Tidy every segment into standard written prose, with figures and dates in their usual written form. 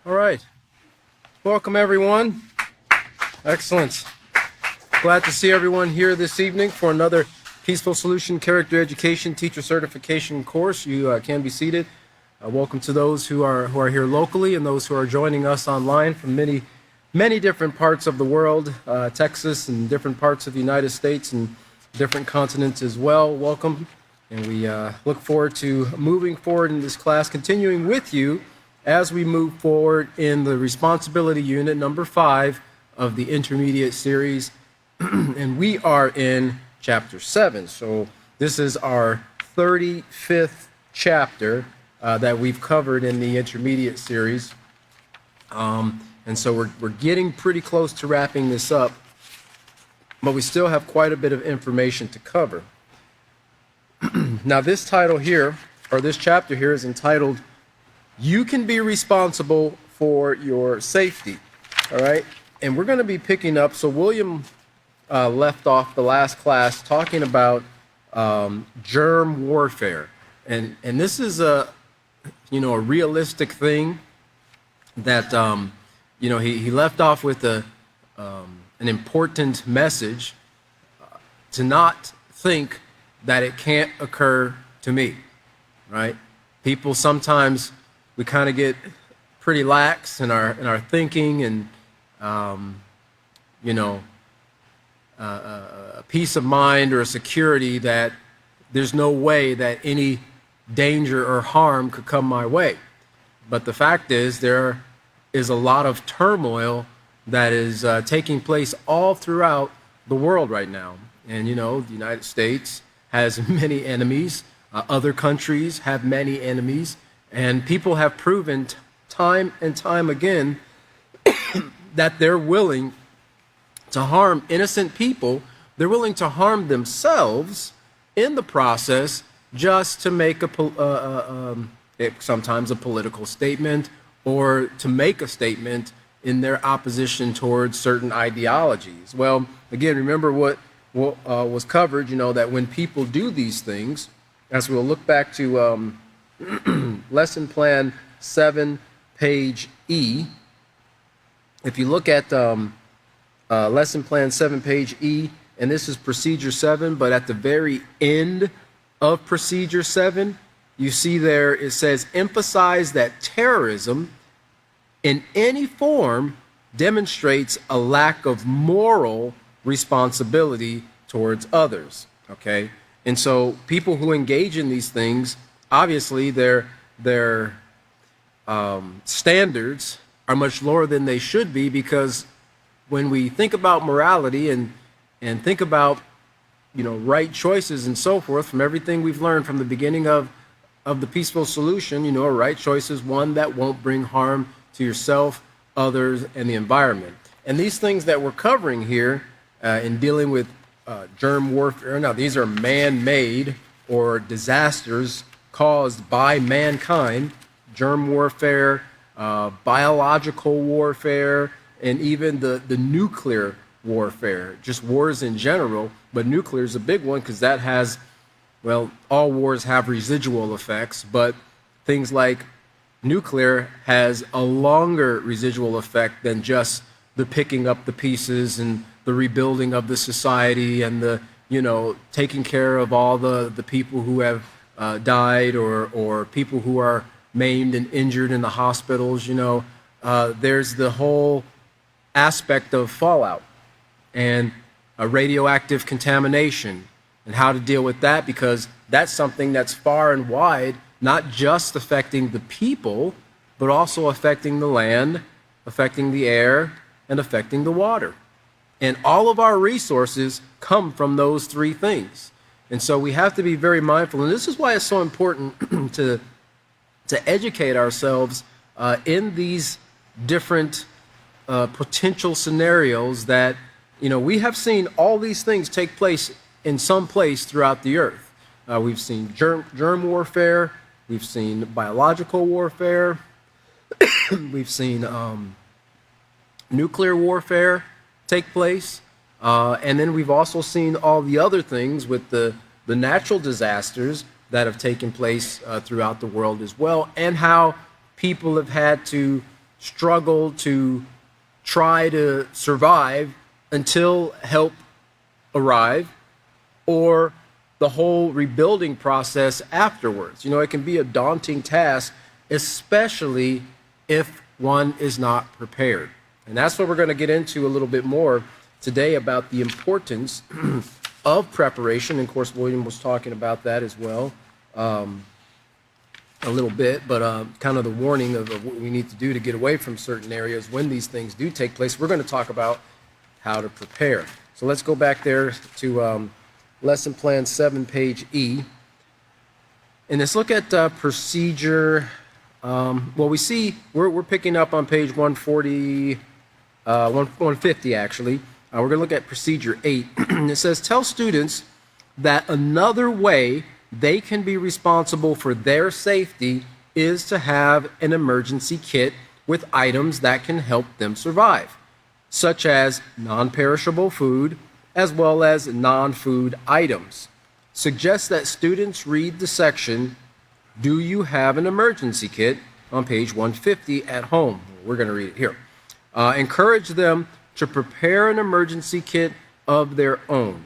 All right. Welcome, everyone. Excellent. Glad to see everyone here this evening for another Peaceful Solution Character Education Teacher Certification course. You can be seated. Welcome to those who are here locally and those who are joining us online from many different parts of the world, Texas and different parts of the United States and different continents as well. Welcome. And we look forward to moving forward in this class, continuing with you as we move forward in the responsibility unit number 5 of the intermediate series. And we are in chapter 7. So this is our 35th chapter that we've covered in the intermediate series. And so we're getting pretty close to wrapping this up, but we still have quite a bit of information to cover. Now this title here, or this chapter here, is entitled, You Can Be Responsible for Your Safety. All right? And we're going to be picking up, so William left off the last class talking about germ warfare. And this is a realistic thing that, he left off with an important message to not think that it can't occur to me, right? People sometimes, we kind of get pretty lax in our thinking and, a peace of mind or a security that there's no way that any danger or harm could come my way. But the fact is, there is a lot of turmoil that is taking place all throughout the world right now. And, the United States has many enemies. Other countries have many enemies. And people have proven time and time again that they're willing to harm innocent people. They're willing to harm themselves in the process just to make sometimes a political statement or to make a statement in their opposition towards certain ideologies. Well, again, remember what was covered, that when people do these things, as we'll look back to lesson plan 7, page E. If you look at lesson plan 7, page E, and this is procedure 7, but at the very end of procedure 7, you see there it says, emphasize that terrorism in any form demonstrates a lack of moral responsibility towards others. Okay? And so people who engage in these things, obviously their standards are much lower than they should be, because when we think about morality and think about right choices and so forth, from everything we've learned from the beginning of the peaceful solution, a right choice is one that won't bring harm to yourself, others, and the environment. And these things that we're covering here in dealing with germ warfare, now these are man-made or disasters caused by mankind, germ warfare, biological warfare, and even the nuclear warfare, just wars in general. But nuclear is a big one because that has, all wars have residual effects, but things like nuclear has a longer residual effect than just the picking up the pieces and the rebuilding of the society and the, taking care of all the people who have died or people who are maimed and injured in the hospitals. There's the whole aspect of fallout and radioactive contamination and how to deal with that, because that's something that's far and wide, not just affecting the people, but also affecting the land, affecting the air, and affecting the water. And all of our resources come from those three things. And so we have to be very mindful. And this is why it's so important to educate ourselves in these different potential scenarios that, we have seen all these things take place in some place throughout the earth. We've seen germ warfare. We've seen biological warfare. We've seen nuclear warfare take place. And then we've also seen all the other things with the natural disasters that have taken place throughout the world as well, and how people have had to struggle to try to survive until help arrive, or the whole rebuilding process afterwards. You know, it can be a daunting task, especially if one is not prepared. And that's what we're going to get into a little bit more today, about the importance of preparation. And of course, William was talking about that as well a little bit, but kind of the warning of what we need to do to get away from certain areas when these things do take place. We're going to talk about how to prepare. So let's go back there to Lesson Plan 7, page E. And let's look at procedure. Well, we see we're picking up on page 140, 150 actually. We're going to look at procedure 8. It says, tell students that another way they can be responsible for their safety is to have an emergency kit with items that can help them survive, such as non-perishable food as well as non-food items. Suggest that students read the section, "Do you have an emergency kit?" on page 150 at home. We're going to read it here. Encourage them to prepare an emergency kit of their own.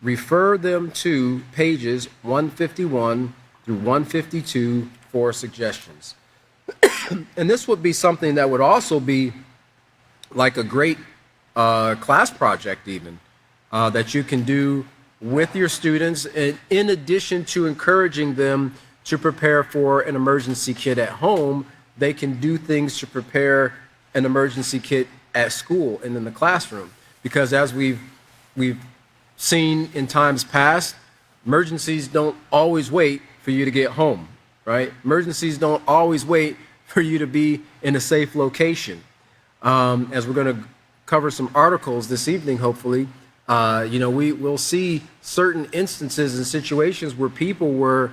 Refer them to pages 151 through 152 for suggestions. And this would be something that would also be like a great class project even, that you can do with your students, in addition to encouraging them to prepare for an emergency kit at home. They can do things to prepare an emergency kit at school and in the classroom, because as we've seen in times past, emergencies don't always wait for you to get home, right? Emergencies don't always wait for you to be in a safe location. As we're going to cover some articles this evening, hopefully, we'll see certain instances and situations where people were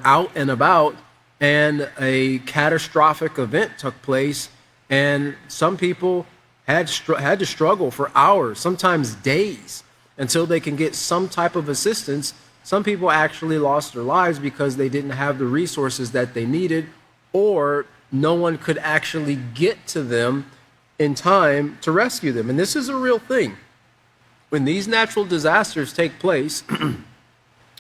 out and about and a catastrophic event took place, and some people had to struggle for hours, sometimes days, until they can get some type of assistance. Some people actually lost their lives because they didn't have the resources that they needed, or no one could actually get to them in time to rescue them. And this is a real thing. When these natural disasters take place,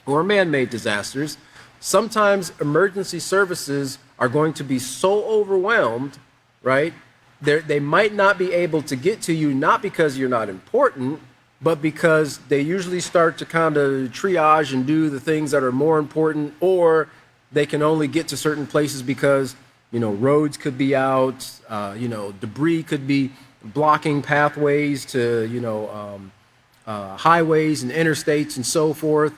or man-made disasters, sometimes emergency services are going to be so overwhelmed, right? They might not be able to get to you, not because you're not important, but because they usually start to kind of triage and do the things that are more important, or they can only get to certain places because, roads could be out, debris could be blocking pathways to, highways and interstates and so forth.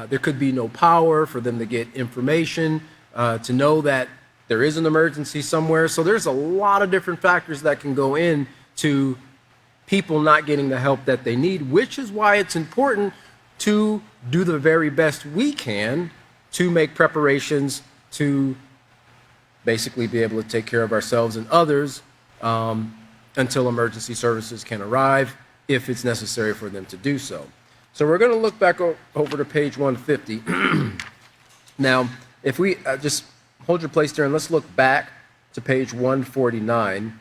There could be no power for them to get information, to know that there is an emergency somewhere. So there's a lot of different factors that can go into people not getting the help that they need, which is why it's important to do the very best we can to make preparations to basically be able to take care of ourselves and others until emergency services can arrive, if it's necessary for them to do so. So we're going to look back over to page 150. Now, if we just hold your place there and let's look back to page 149.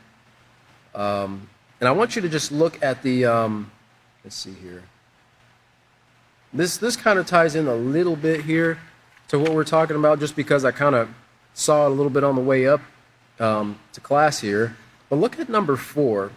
And I want you to just look at the, let's see here. This kind of ties in a little bit here to what we're talking about, just because I kind of saw it a little bit on the way up to class here. But look at number 4.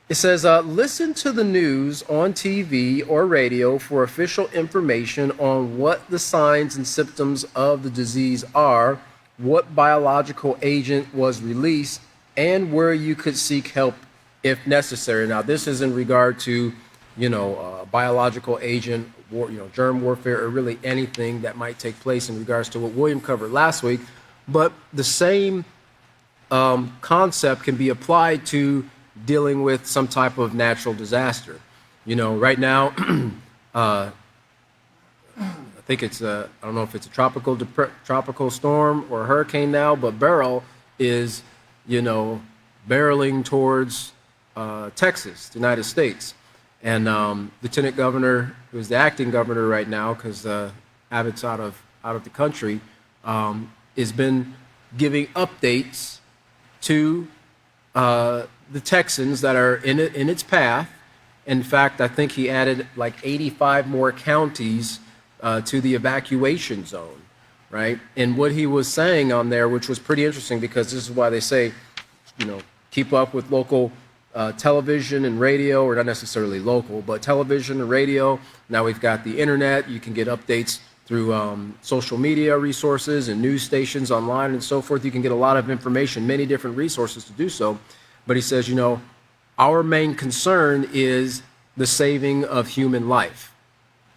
It says, listen to the news on TV or radio for official information on what the signs and symptoms of the disease are, what biological agent was released, and where you could seek help if necessary. Now, this is in regard to, biological agent, germ warfare, or really anything that might take place in regards to what William covered last week. But the same concept can be applied to dealing with some type of natural disaster. Right now, I think it's I don't know if it's a tropical storm or a hurricane now, but Beryl is, barreling towards Texas, the United States. And Lieutenant Governor, who's the acting governor right now, because Abbott's out of the country, has been giving updates to the Texans that are in its path. In fact, I think he added like 85 more counties to the evacuation zone, right? And what he was saying on there, which was pretty interesting, because this is why they say, keep up with local television and radio, or not necessarily local, but television and radio. Now we've got the internet. You can get updates through social media resources and news stations online and so forth. You can get a lot of information, many different resources to do so. But he says, our main concern is the saving of human life.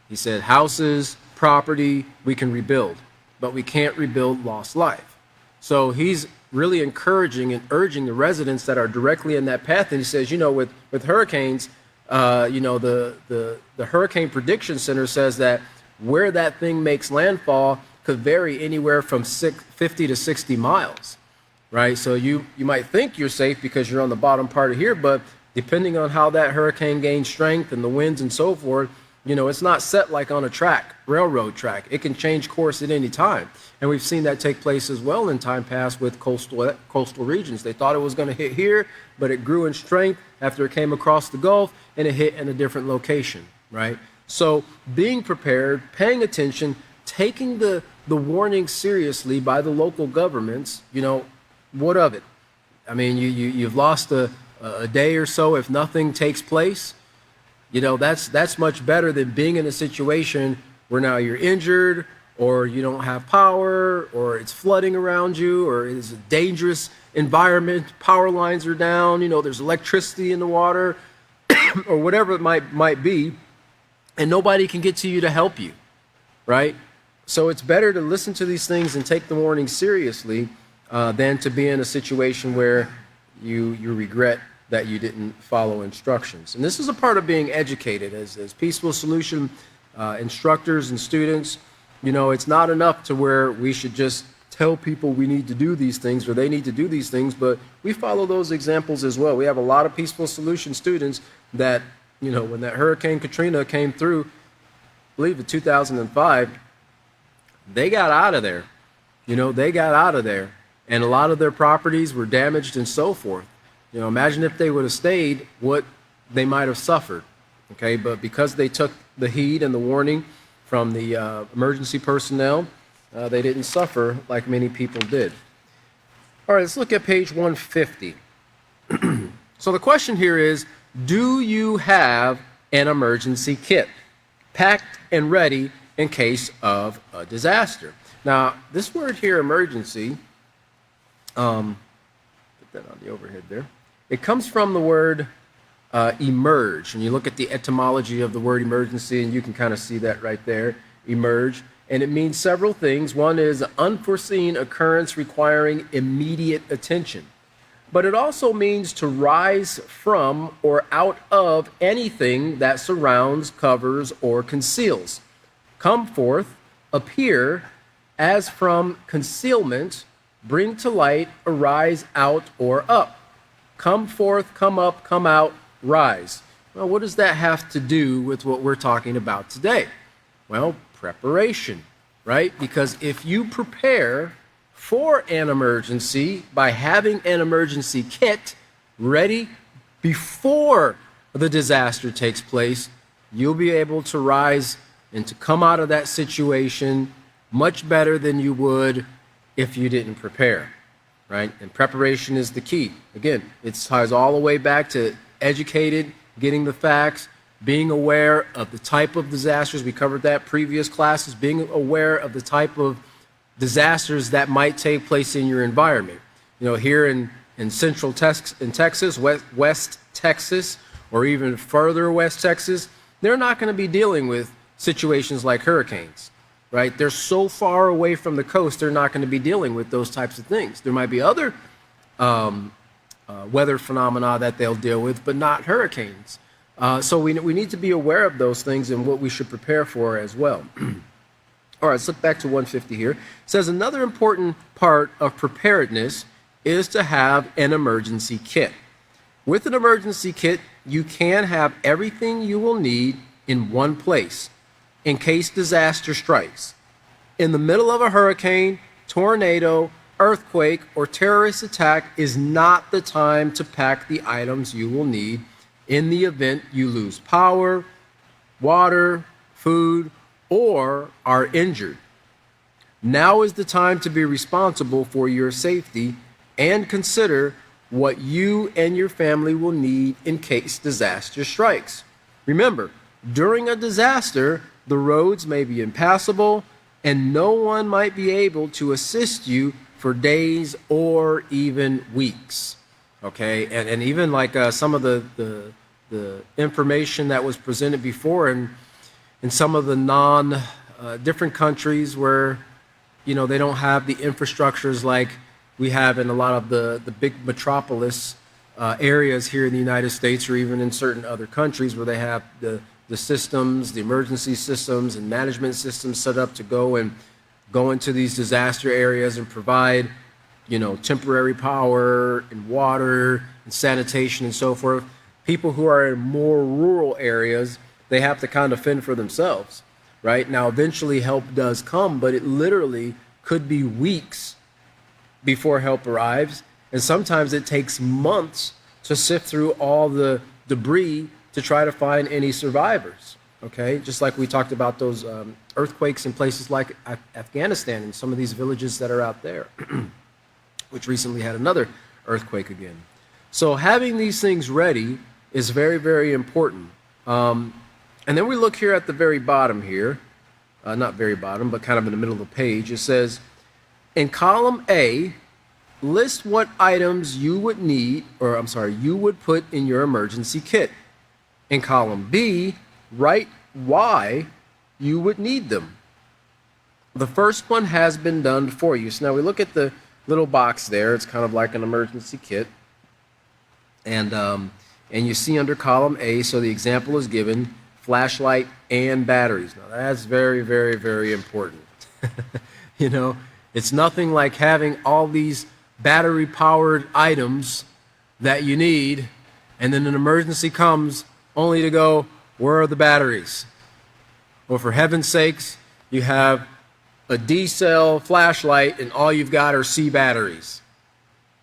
He said, houses, property, we can rebuild, but we can't rebuild lost life. So he's really encouraging and urging the residents that are directly in that path. And he says, with hurricanes, the Hurricane Prediction Center says that where that thing makes landfall could vary anywhere from 50 to 60 miles, right? So you might think you're safe because you're on the bottom part of here, but depending on how that hurricane gains strength and the winds and so forth, it's not set like on a track, railroad track. It can change course at any time. And we've seen that take place as well in time past with coastal regions. They thought it was going to hit here, but it grew in strength after it came across the Gulf, and it hit in a different location, right? So being prepared, paying attention, taking the warning seriously by the local governments, what of it? I mean, you've lost a day or so if nothing takes place. That's much better than being in a situation where now you're injured, or you don't have power, or it's flooding around you, or it's a dangerous environment, power lines are down, there's electricity in the water, or whatever it might be, and nobody can get to you to help you, right? So it's better to listen to these things and take the warning seriously than to be in a situation where you regret that you didn't follow instructions. And this is a part of being educated as Peaceful Solution instructors and students. It's not enough to where we should just tell people we need to do these things or they need to do these things, but we follow those examples as well. We have a lot of Peaceful Solution students that, when that Hurricane Katrina came through, I believe in 2005, they got out of there. They got out of there, and a lot of their properties were damaged and so forth. Imagine if they would have stayed, what they might have suffered, okay? But because they took the heed and the warning from the emergency personnel, they didn't suffer like many people did. All right, let's look at page 150. So the question here is, do you have an emergency kit packed and ready in case of a disaster? Now, this word here, emergency, put that on the overhead there. It comes from the word emerge. And you look at the etymology of the word emergency, and you can kind of see that right there, emerge. And it means several things. One is an unforeseen occurrence requiring immediate attention. But it also means to rise from or out of anything that surrounds, covers, or conceals. Come forth, appear, as from concealment, bring to light, arise, out, or up. Come forth, come up, come out, rise. Well, what does that have to do with what we're talking about today? Well, preparation, right? Because if you prepare for an emergency by having an emergency kit ready before the disaster takes place, you'll be able to rise and to come out of that situation much better than you would if you didn't prepare, right? And preparation is the key. Again, it ties all the way back to educated, getting the facts, being aware of the type of disasters. We covered that previous classes, being aware of the type of disasters that might take place in your environment. Here in central Texas, West Texas, or even further West Texas, they're not going to be dealing with situations like hurricanes, right? They're so far away from the coast, they're not going to be dealing with those types of things. There might be other weather phenomena that they'll deal with, but not hurricanes. So we need to be aware of those things and what we should prepare for as well. All right, let's look back to 150 here. It says another important part of preparedness is to have an emergency kit. With an emergency kit, you can have everything you will need in one place in case disaster strikes. In the middle of a hurricane, tornado, earthquake, or terrorist attack is not the time to pack the items you will need in the event you lose power, water, food, or are injured. Now is the time to be responsible for your safety and consider what you and your family will need in case disaster strikes. Remember, during a disaster, the roads may be impassable and no one might be able to assist you for days or even weeks. Okay, and even like some of the information that was presented before in some of the different countries where, you know, they don't have the infrastructures like we have in a lot of the big metropolis areas here in the United States, or even in certain other countries where they have the systems, the emergency systems and management systems set up to go into these disaster areas and provide, you know, temporary power and water and sanitation and so forth. People who are in more rural areas, they have to kind of fend for themselves, right? Now, eventually help does come, but it literally could be weeks before help arrives. And sometimes it takes months to sift through all the debris to try to find any survivors, okay? Just like we talked about those earthquakes in places like Afghanistan and some of these villages that are out there, which recently had another earthquake again. So having these things ready is very, very important. And then we look here at the very bottom here, not very bottom, but kind of in the middle of the page. It says, in column A, list what items you would need, you would put in your emergency kit. In column B, write why you would need them. The first one has been done for you. So now we look at the little box there. It's kind of like an emergency kit. And you see under column A, so the example is given, flashlight and batteries. Now that's very, very, very important. You know, it's nothing like having all these battery-powered items that you need, and then an emergency comes only to go, where are the batteries? Well, for heaven's sakes, you have a D-cell flashlight and all you've got are C batteries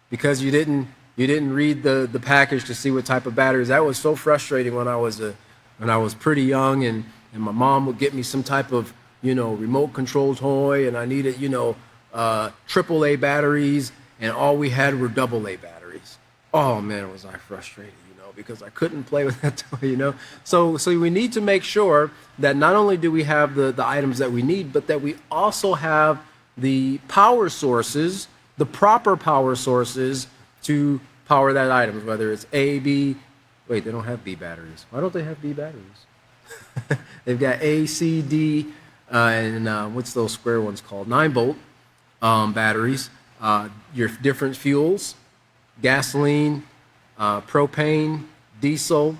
because you didn't read the package to see what type of batteries. That was so frustrating when I was pretty young, and my mom would get me some type of, you know, remote control toy, and I needed, you know, AAA batteries, and all we had were AA batteries. Oh man, was I frustrated, you know, because I couldn't play with that toy, you know. So we need to make sure that not only do we have the items that we need, but that we also have the power sources, the proper power sources to power that item, whether it's A, B. Wait, they don't have B batteries. Why don't they have B batteries? They've got A, C, D, and what's those square ones called? 9-volt batteries. Your different fuels, gasoline, propane, diesel,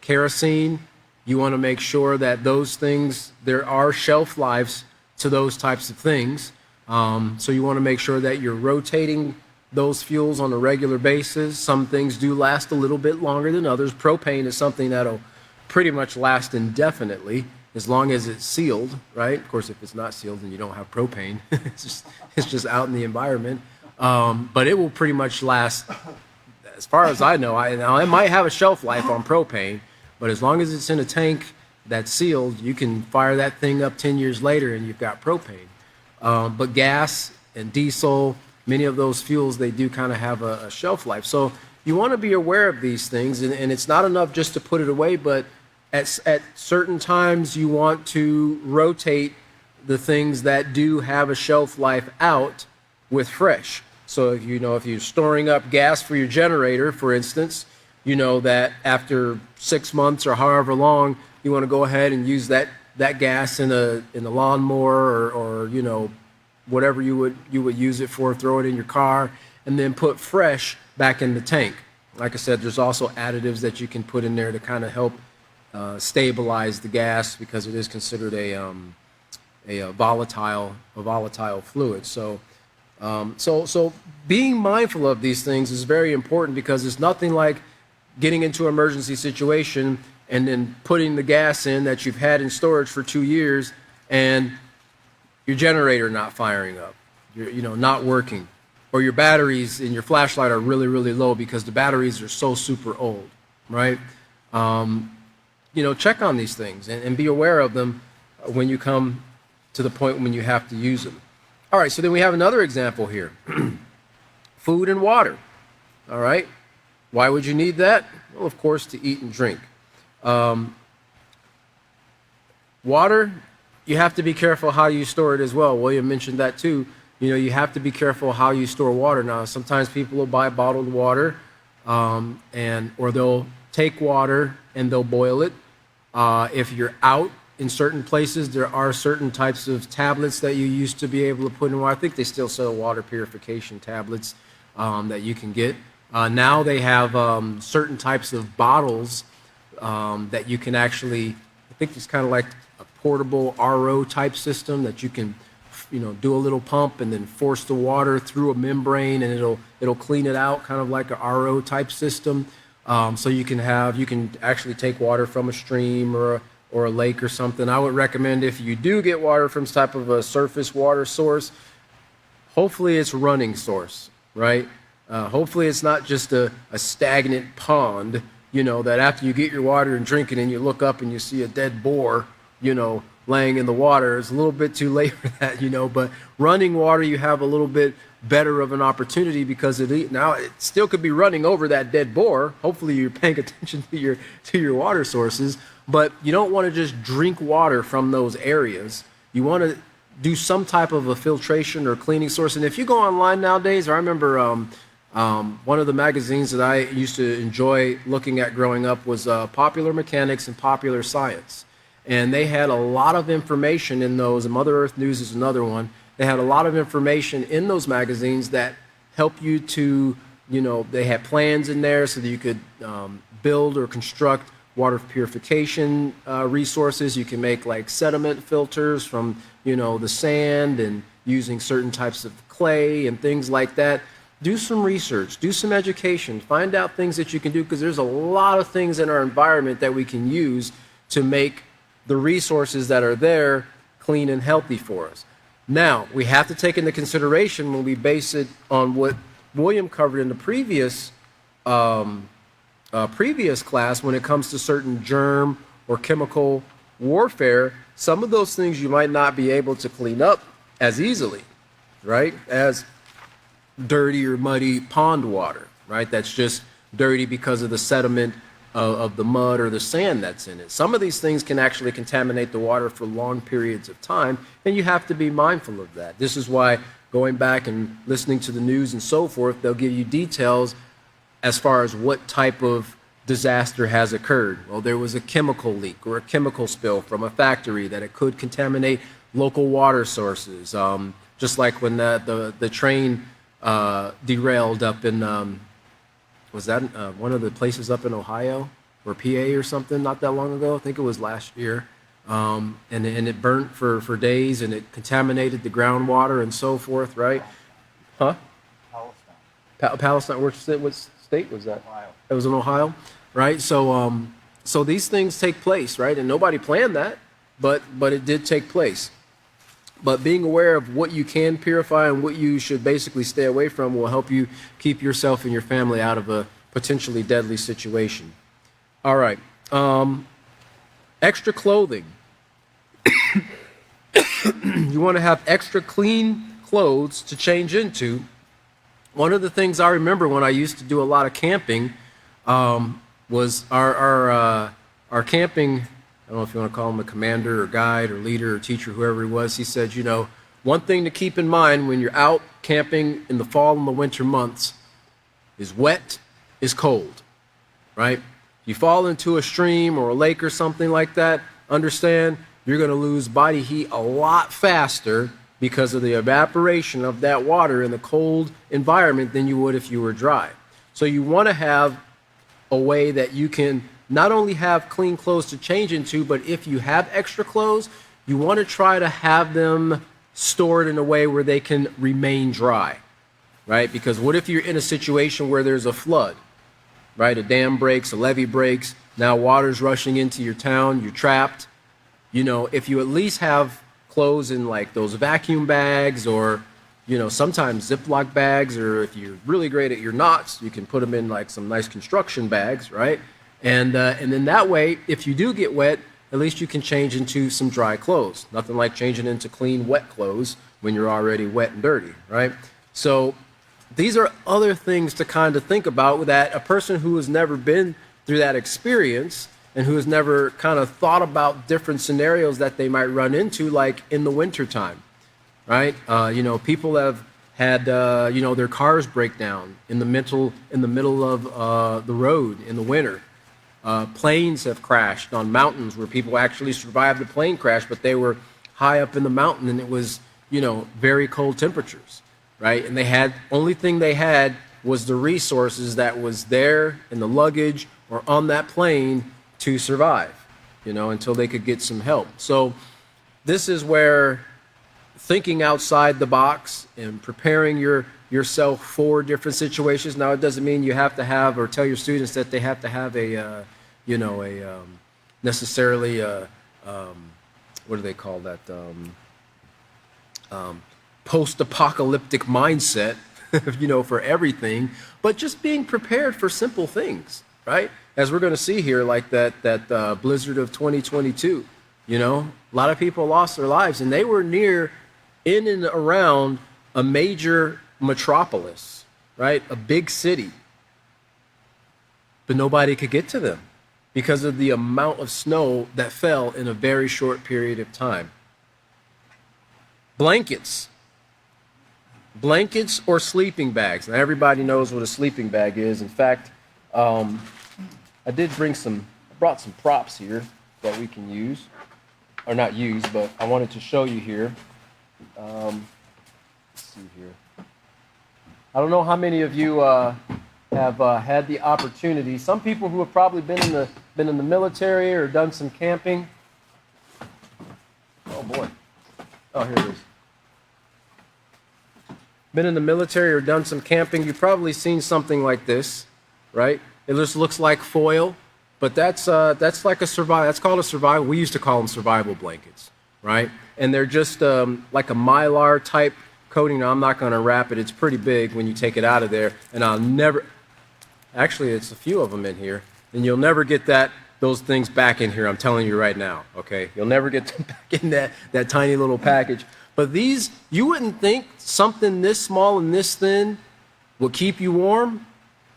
kerosene. You want to make sure that those things, there are shelf lives to those types of things. So you want to make sure that you're rotating those fuels on a regular basis. Some things do last a little bit longer than others. Propane is something that'll pretty much last indefinitely as long as it's sealed, right? Of course, if it's not sealed, then you don't have propane. it's just out in the environment. But it will pretty much last, as far as I know. Now, it might have a shelf life on propane, but as long as it's in a tank that's sealed, you can fire that thing up 10 years later and you've got propane. But gas and diesel, many of those fuels, they do kind of have a shelf life. So you want to be aware of these things, and it's not enough just to put it away, but at certain times you want to rotate the things that do have a shelf life out with fresh. So if you're storing up gas for your generator, for instance, you know that after 6 months or however long, you want to go ahead and use that gas in a lawnmower or you know, whatever you would use it for, throw it in your car, and then put fresh back in the tank. Like I said, there's also additives that you can put in there to kind of help stabilize the gas, because it is considered a volatile fluid. So being mindful of these things is very important, because it's nothing like getting into an emergency situation and then putting the gas in that you've had in storage for 2 years and your generator not firing up. not working, or your batteries in your flashlight are really, really low because the batteries are so super old, right? Check on these things and be aware of them when you come to the point when you have to use them. All right, so then we have another example here. Food and water. All right. Why would you need that? Well, of course, to eat and drink. Water, you have to be careful how you store it as well. William mentioned that too. You have to be careful how you store water. Now, sometimes people will buy bottled water, or they'll take water and they'll boil it. If you're out in certain places, there are certain types of tablets that you used to be able to put in water. I think they still sell water purification tablets that you can get. Now they have certain types of bottles that you can actually, I think it's kind of like a portable RO type system that you can, do a little pump and then force the water through a membrane and it'll clean it out, kind of like a RO type system. So you can actually take water from a stream or a lake or something. I would recommend, if you do get water from some type of a surface water source, hopefully it's a running source, right? Hopefully it's not just a stagnant pond, that after you get your water and drink it and you look up and you see a dead boar, laying in the water. It's a little bit too late for that, but running water, you have a little bit better of an opportunity because now it still could be running over that dead boar. Hopefully you're paying attention to your water sources, but you don't want to just drink water from those areas. You want to do some type of a filtration or cleaning source. And if you go online nowadays, I remember one of the magazines that I used to enjoy looking at growing up was Popular Mechanics and Popular Science. And they had a lot of information in those, and Mother Earth News is another one. They had a lot of information in those magazines that help you to, they had plans in there so that you could build or construct water purification resources. You can make like sediment filters from, the sand and using certain types of clay and things like that. Do some research, do some education, find out things that you can do, because there's a lot of things in our environment that we can use to make the resources that are there clean and healthy for us. Now, we have to take into consideration when we base it on what William covered in the previous class when it comes to certain germ or chemical warfare, some of those things you might not be able to clean up as easily, right, as dirty or muddy pond water, right? That's just dirty because of the sediment of the mud or the sand that's in it. Some of these things can actually contaminate the water for long periods of time, and you have to be mindful of that. This is why going back and listening to the news and so forth, they'll give you details as far as what type of disaster has occurred. Well, there was a chemical leak or a chemical spill from a factory that it could contaminate local water sources. Just like when the train derailed up in was that one of the places up in Ohio or PA or something not that long ago? I think it was last year. And it burnt for days, and it contaminated the groundwater and so forth, right? Huh? Palestine. Palestine. What state was that? Ohio. It was in Ohio, right? So these things take place, right? And nobody planned that, but it did take place. But being aware of what you can purify and what you should basically stay away from will help you keep yourself and your family out of a potentially deadly situation. All right. Extra clothing. You want to have extra clean clothes to change into. One of the things I remember when I used to do a lot of camping was our camping, I don't know if you want to call him a commander or guide or leader or teacher, whoever he was. He said, one thing to keep in mind when you're out camping in the fall and the winter months is wet is cold, right? If you fall into a stream or a lake or something like that, understand you're going to lose body heat a lot faster because of the evaporation of that water in the cold environment than you would if you were dry. So you want to have a way that you can not only have clean clothes to change into, but if you have extra clothes, you want to try to have them stored in a way where they can remain dry, right? Because what if you're in a situation where there's a flood, right? A dam breaks, a levee breaks, now water's rushing into your town, you're trapped. If you at least have clothes in like those vacuum bags or, sometimes Ziploc bags, or if you're really great at your knots, you can put them in like some nice construction bags, right? And then that way, if you do get wet, at least you can change into some dry clothes. Nothing like changing into clean, wet clothes when you're already wet and dirty, right? So these are other things to kind of think about, that a person who has never been through that experience and who has never kind of thought about different scenarios that they might run into, like in the wintertime, right? People have had, their cars break down in the middle of the road in the winter. Planes have crashed on mountains where people actually survived the plane crash, but they were high up in the mountain and it was, very cold temperatures, right? And only thing they had was the resources that was there in the luggage or on that plane to survive, until they could get some help. So this is where thinking outside the box and preparing yourself for different situations. Now, it doesn't mean you have to have, or tell your students that they have to have necessarily what do they call that? Post-apocalyptic mindset, for everything, but just being prepared for simple things, right? As we're going to see here, like that blizzard of 2022, a lot of people lost their lives, and they were in and around a major metropolis, right? A big city. But nobody could get to them because of the amount of snow that fell in a very short period of time. Blankets or sleeping bags. Now, everybody knows what a sleeping bag is. In fact, I brought some props here that we can use, or not use, but I wanted to show you here. Let's see here. I don't know how many of you have had the opportunity. Some people who have probably been in the military or done some camping. Oh boy. Oh, here it is. Been in the military or done some camping, you've probably seen something like this, right? It just looks like foil, but that's like a survival. That's called a survival. We used to call them survival blankets, right? And they're just like a Mylar type coating. Now, I'm not going to wrap it. It's pretty big when you take it out of there, and actually, it's a few of them in here, and you'll never get those things back in here. I'm telling you right now, okay? You'll never get them back in that tiny little package. But these, you wouldn't think something this small and this thin would keep you warm,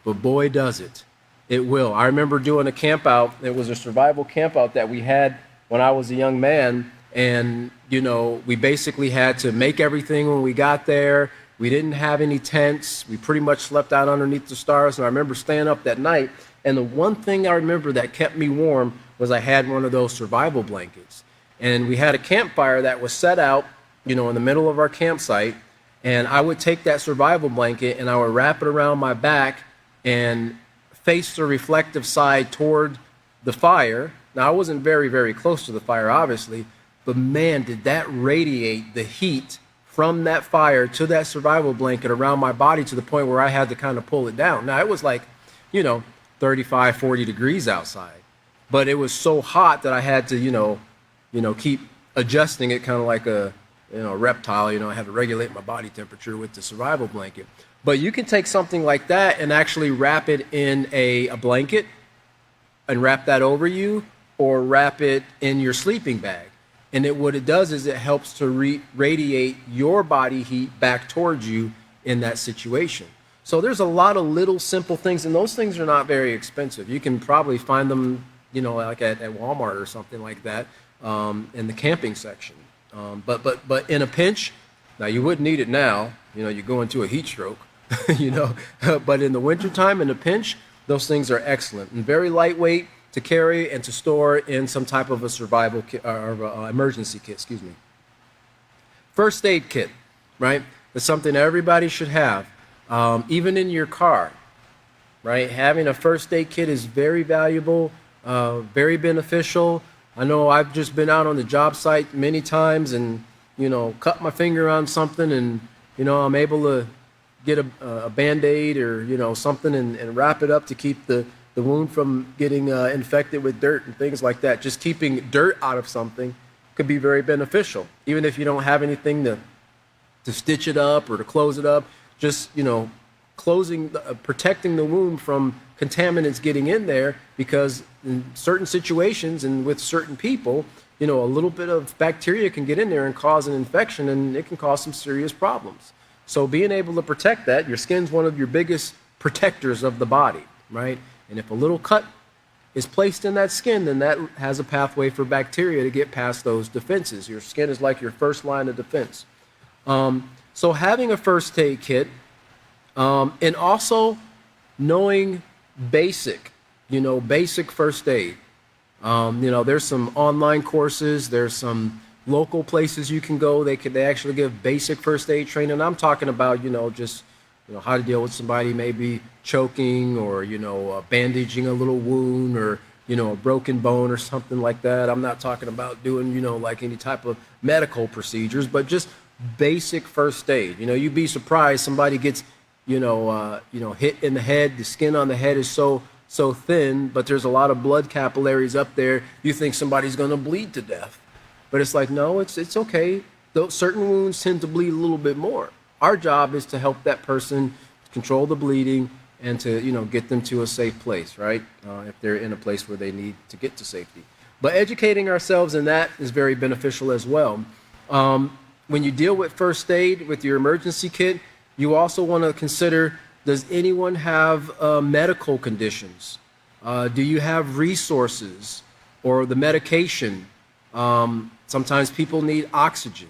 but boy, does it. It will. I remember doing a camp out. It was a survival camp out that we had when I was a young man, and, we basically had to make everything when we got there. We didn't have any tents. We pretty much slept out underneath the stars. And I remember staying up that night, and the one thing I remember that kept me warm was I had one of those survival blankets. And we had a campfire that was set out, in the middle of our campsite, and I would take that survival blanket and I would wrap it around my back and face the reflective side toward the fire. Now, I wasn't very, very close to the fire, obviously, but man, did that radiate the heat from that fire to that survival blanket around my body to the point where I had to kind of pull it down. Now, it was like, 35, 40 degrees outside, but it was so hot that I had to, keep adjusting it kind of like a reptile. I had to regulate my body temperature with the survival blanket. But you can take something like that and actually wrap it in a blanket and wrap that over you, or wrap it in your sleeping bag. And what it does is it helps to radiate your body heat back towards you in that situation. So there's a lot of little simple things, and those things are not very expensive. You can probably find them, like at Walmart or something like that, in the camping section. But in a pinch, now you wouldn't need it now, you go into a heat stroke, but in the wintertime, in a pinch, those things are excellent and very lightweight to carry and to store in some type of a survival kit, or emergency kit, First aid kit, right? It's something everybody should have, even in your car, right? Having a first aid kit is very valuable, very beneficial. I know I've just been out on the job site many times and, cut my finger on something, and, I'm able to get a Band-Aid or, something and wrap it up to keep the wound from getting infected with dirt and things like that. Just keeping dirt out of something could be very beneficial, even if you don't have anything to to stitch it up or to close it up. Just, protecting the wound from contaminants getting in there, because in certain situations and with certain people, a little bit of bacteria can get in there and cause an infection, and it can cause some serious problems. So being able to protect that, your skin's one of your biggest protectors of the body, right? And if a little cut is placed in that skin, then that has a pathway for bacteria to get past those defenses. Your skin is like your first line of defense. So having a first aid kit, and also knowing basic first aid. There's some online courses, there's some local places you can go. They actually give basic first aid training. I'm talking about, just how to deal with somebody maybe choking, or bandaging a little wound, or a broken bone or something like that. I'm not talking about doing like any type of medical procedures, but just basic first aid. You'd be surprised, somebody gets hit in the head. The skin on the head is so thin, but there's a lot of blood capillaries up there. You think somebody's going to bleed to death, but it's like, no, it's okay. Those certain wounds tend to bleed a little bit more. Our job is to help that person control the bleeding and to get them to a safe place, right? If they're in a place where they need to get to safety. But educating ourselves in that is very beneficial as well. When you deal with first aid with your emergency kit, you also want to consider, does anyone have medical conditions? Do you have resources or the medication? Sometimes people need oxygen.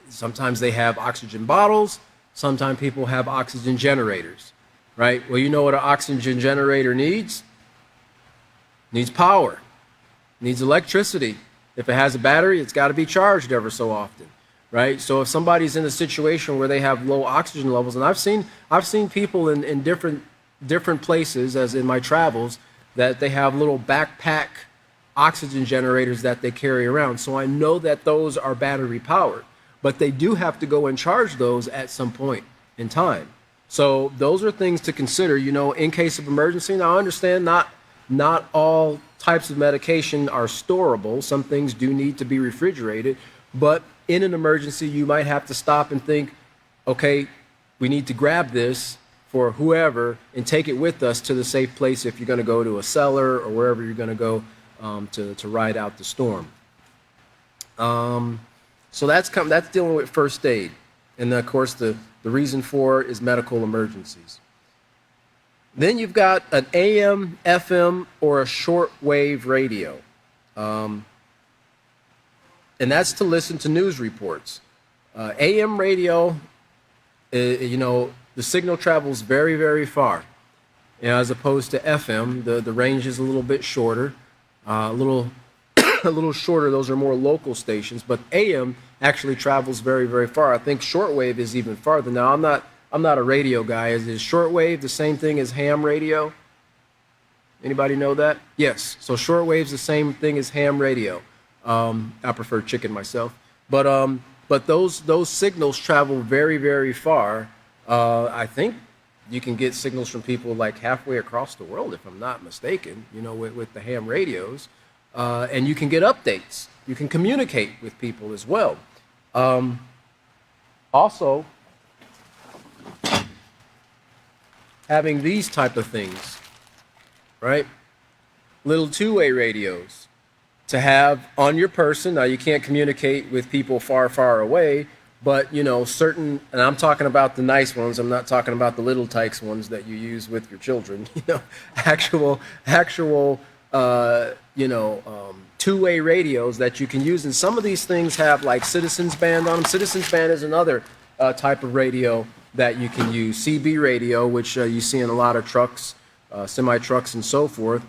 Sometimes they have oxygen bottles. Sometimes people have oxygen generators, right? Well, you know what an oxygen generator needs? Needs power, needs electricity. If it has a battery, it's got to be charged ever so often, right? So if somebody's in a situation where they have low oxygen levels, and I've seen people in different places, as in my travels, that they have little backpack oxygen generators that they carry around. So I know that those are battery powered, but they do have to go and charge those at some point in time. So those are things to consider, in case of emergency. Now I understand not all types of medication are storable. Some things do need to be refrigerated, but in an emergency, you might have to stop and think, okay, we need to grab this for whoever and take it with us to the safe place if you're going to go to a cellar or wherever you're going to go to ride out the storm. So that's dealing with first aid. And of course, the reason for it is medical emergencies. Then you've got an AM, FM, or a shortwave radio. And that's to listen to news reports. AM radio, the signal travels very, very far. As opposed to FM, the range is a little bit shorter, a little shorter. Those are more local stations, but AM actually travels very, very far. I think shortwave is even farther. Now, I'm not a radio guy. Is shortwave the same thing as ham radio? Anybody know that? Yes. So shortwave's the same thing as ham radio. I prefer chicken myself, but those signals travel very, very far. I think you can get signals from people like halfway across the world, if I'm not mistaken. With the ham radios, and you can get updates. You can communicate with people as well. Also, having these type of things, right? Little two-way radios to have on your person. Now, you can't communicate with people far, far away, but certain, and I'm talking about the nice ones. I'm not talking about the little tykes ones that you use with your children. Actual two-way radios that you can use. And some of these things have like Citizens Band on them. Citizens Band is another type of radio that you can use. CB radio, which you see in a lot of trucks, semi-trucks and so forth.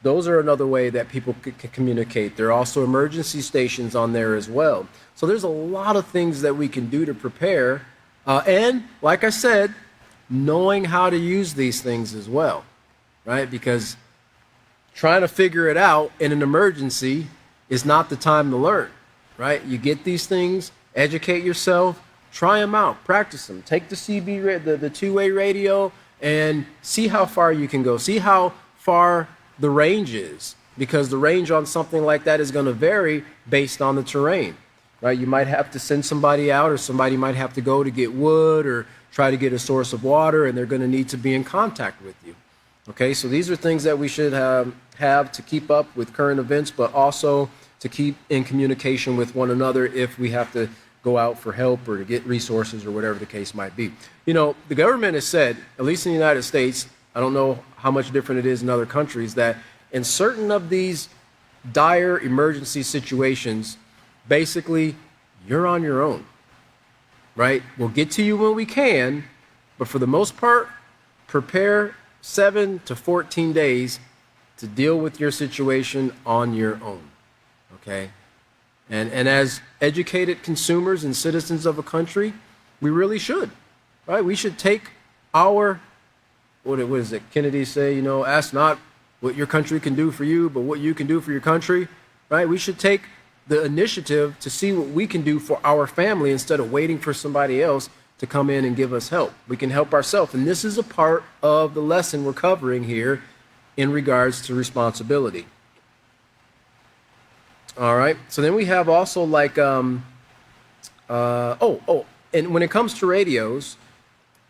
Those are another way that people can communicate. There are also emergency stations on there as well. So there's a lot of things that we can do to prepare. And like I said, knowing how to use these things as well, right? Because trying to figure it out in an emergency is not the time to learn, right? You get these things, educate yourself, try them out, practice them. Take the CB, the two-way radio, and see how far you can go. See how far the range is, because the range on something like that is going to vary based on the terrain. right? You might have to send somebody out, or somebody might have to go to get wood or try to get a source of water, and they're going to need to be in contact with you. Okay, so these are things that we should have to keep up with current events, but also to keep in communication with one another if we have to go out for help or to get resources or whatever the case might be. You know, the government has said, at least in the United States, I don't know how much different it is in other countries, that in certain of these dire emergency situations, basically, you're on your own, right? We'll get to you when we can, but for the most part, prepare 7 to 14 days to deal with your situation on your own, okay? And as educated consumers and citizens of a country, we really should, right? We should take our, what is it, Kennedy say, you know, ask not what your country can do for you, but what you can do for your country, right? We should take the initiative to see what we can do for our family instead of waiting for somebody else to come in and give us help. We can help ourselves. And this is a part of the lesson we're covering here in regards to responsibility. All right. So then we have also like, and when it comes to radios,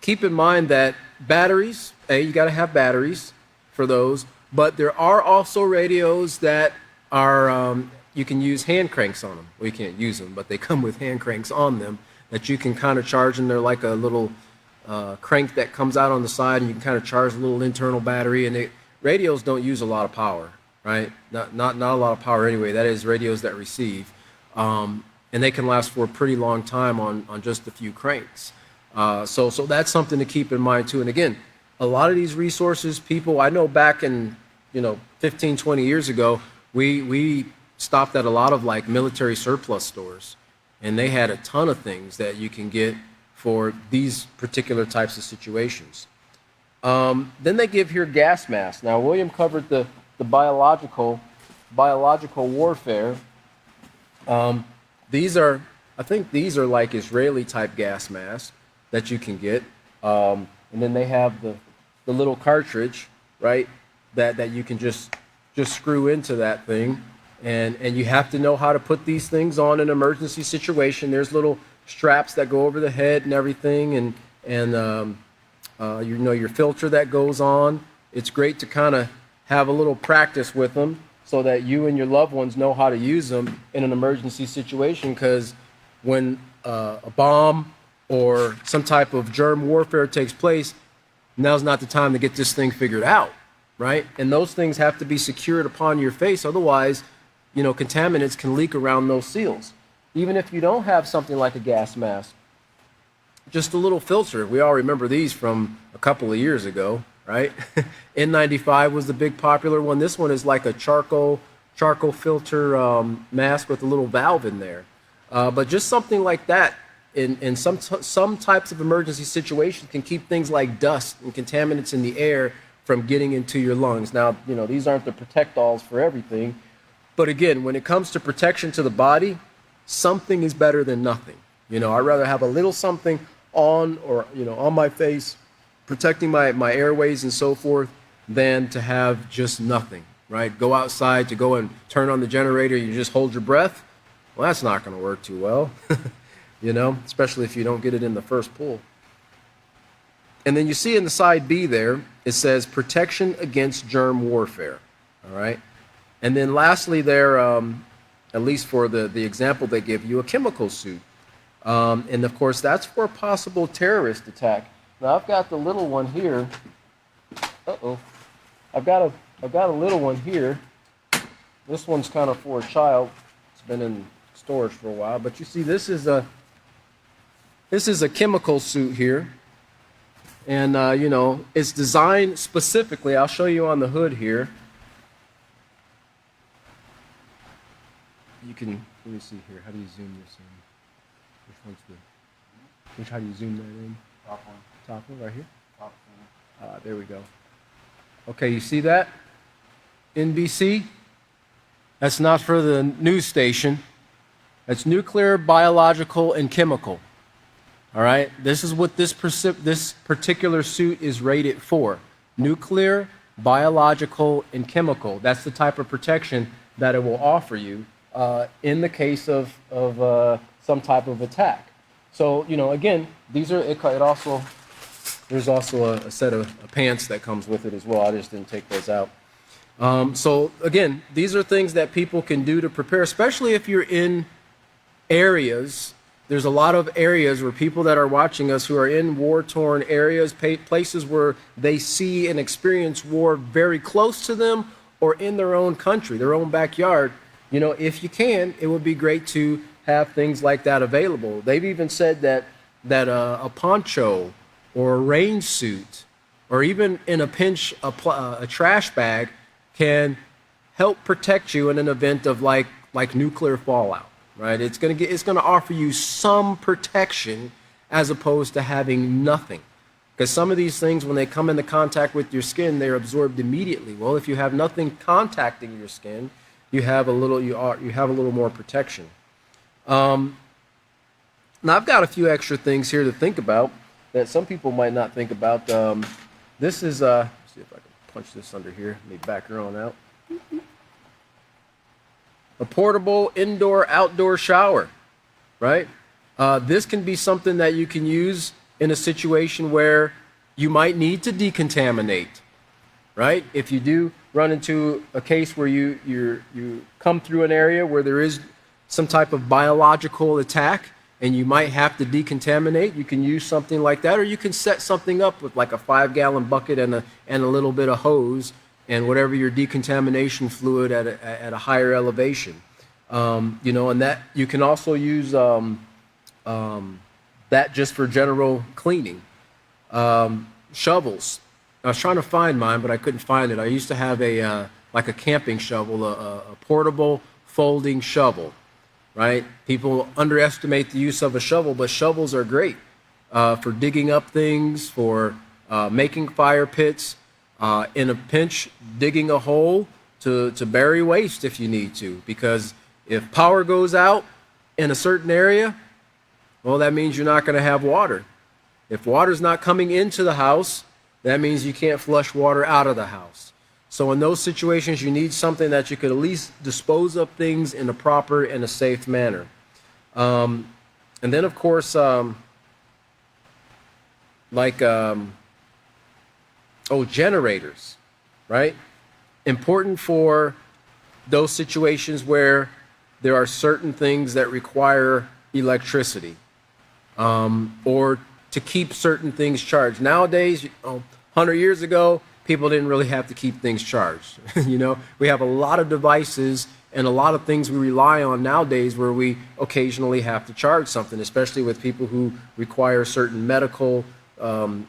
keep in mind that batteries, you got to have batteries for those, but there are also radios that are, you can use hand cranks on them. Well, you can't use them, but they come with hand cranks on them that you can kind of charge, and they're like a little crank that comes out on the side, and you can kind of charge a little internal battery. And radios don't use a lot of power, right? Not a lot of power anyway. That is radios that receive, and they can last for a pretty long time on just a few cranks. So that's something to keep in mind too. And again, a lot of these resources, people, I know back in 15, 20 years ago, we stopped at a lot of like military surplus stores. And they had a ton of things that you can get for these particular types of situations. Then they give here gas masks. Now, William covered the biological warfare. These are like Israeli type gas masks that you can get. And then they have the little cartridge, right, that you can just screw into that thing. And you have to know how to put these things on an emergency situation. There's little straps that go over the head and everything, and your filter that goes on. It's great to kind of have a little practice with them so that you and your loved ones know how to use them in an emergency situation, because when a bomb or some type of germ warfare takes place, now's not the time to get this thing figured out, right? And those things have to be secured upon your face, otherwise contaminants can leak around those seals. Even if you don't have something like a gas mask, just a little filter. We all remember these from a couple of years ago, right? N95 was the big popular one. This one is like a charcoal filter mask with a little valve in there. But just something like that in some types of emergency situations can keep things like dust and contaminants in the air from getting into your lungs. Now, these aren't the protect-alls for everything. But again, when it comes to protection to the body, something is better than nothing. I'd rather have a little something on on my face, protecting my airways and so forth, than to have just nothing, right? Go outside to go and turn on the generator, you just hold your breath. Well, that's not going to work too well, especially if you don't get it in the first pull. And then you see in the side B there, it says protection against germ warfare, all right? And then lastly there, at least for the example they give you, a chemical suit. And of course, that's for a possible terrorist attack. Now I've got the little one here. I've got a little one here. This one's kind of for a child. It's been in storage for a while. But you see, this is a chemical suit here. And, it's designed specifically. I'll show you on the hood here. You can, let me see here. How do you zoom this in? How do you zoom that in? Top one right here? There we go. Okay, you see that? NBC? That's not for the news station. That's nuclear, biological, and chemical. All right? This is what this particular suit is rated for. Nuclear, biological, and chemical. That's the type of protection that it will offer you in the case of some type of attack. So, again, these are, it also, there's also a set of pants that comes with it as well. I just didn't take those out. So again, these are things that people can do to prepare, especially if you're in areas. There's a lot of areas where people that are watching us who are in war-torn areas, places where they see and experience war very close to them or in their own country, their own backyard. If you can, it would be great to have things like that available. They've even said that a poncho or a rain suit, or even in a pinch, a trash bag, can help protect you in an event of like nuclear fallout, right? It's gonna offer you some protection as opposed to having nothing. Because some of these things, when they come into contact with your skin, they're absorbed immediately. Well, if you have nothing contacting your skin, you have a little more protection. Now I've got a few extra things here to think about that some people might not think about. This is let's see if I can punch this under here. Let me back her on out. A portable indoor-outdoor shower, right? This can be something that you can use in a situation where you might need to decontaminate, right? If you do run into a case where you come through an area where there is some type of biological attack and you might have to decontaminate, you can use something like that, or you can set something up with like a 5-gallon bucket and a little bit of hose and whatever your decontamination fluid at a higher elevation. And that you can also use that just for general cleaning. Shovels. I was trying to find mine, but I couldn't find it. I used to have a camping shovel, a portable folding shovel, right? People underestimate the use of a shovel, but shovels are great for digging up things, for making fire pits, in a pinch, digging a hole to bury waste if you need to. Because if power goes out in a certain area, well, that means you're not going to have water. If water's not coming into the house, that means you can't flush water out of the house. So in those situations, you need something that you could at least dispose of things in a proper and a safe manner. And then, of course, generators, right? Important for those situations where there are certain things that require electricity, or to keep certain things charged. Nowadays, 100 years ago, people didn't really have to keep things charged. We have a lot of devices and a lot of things we rely on nowadays where we occasionally have to charge something, especially with people who require certain medical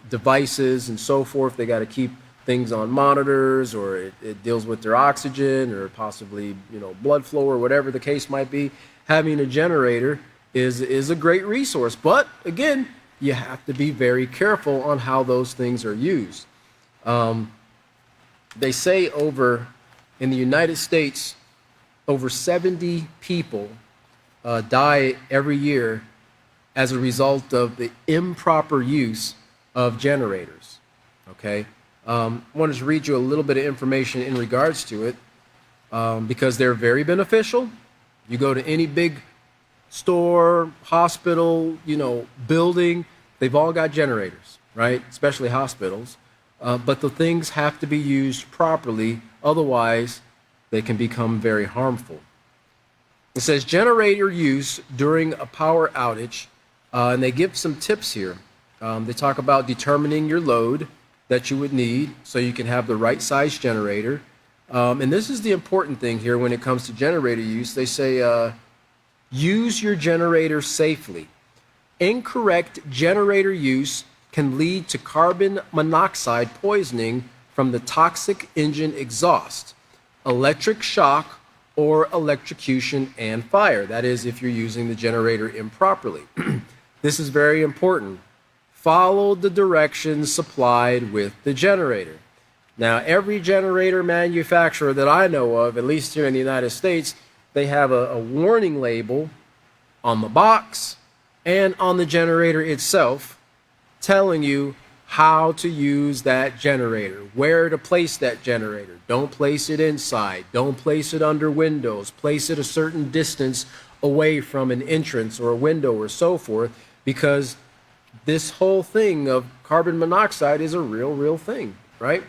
devices and so forth. They got to keep things on monitors, or it deals with their oxygen, or possibly blood flow, or whatever the case might be. Having a generator is a great resource, but again, you have to be very careful on how those things are used. They say in the United States, over 70 people die every year as a result of the improper use of generators. Okay, I wanted to read you a little bit of information in regards to it, because they're very beneficial. You go to any big store, hospital, building, they've all got generators, right? Especially hospitals. But the things have to be used properly, otherwise they can become very harmful. It says generator use during a power outage, and they give some tips here. They talk about determining your load that you would need so you can have the right size generator. And this is the important thing here when it comes to generator use. They say use your generator safely. Incorrect generator use can lead to carbon monoxide poisoning from the toxic engine exhaust, electric shock, or electrocution and fire. That is, if you're using the generator improperly. This is very important. Follow the directions supplied with the generator. Now, every generator manufacturer that I know of, at least here in the United States, they have a warning label on the box and on the generator itself telling you how to use that generator, where to place that generator. Don't place it inside. Don't place it under windows. Place it a certain distance away from an entrance or a window or so forth, because this whole thing of carbon monoxide is a real thing, right?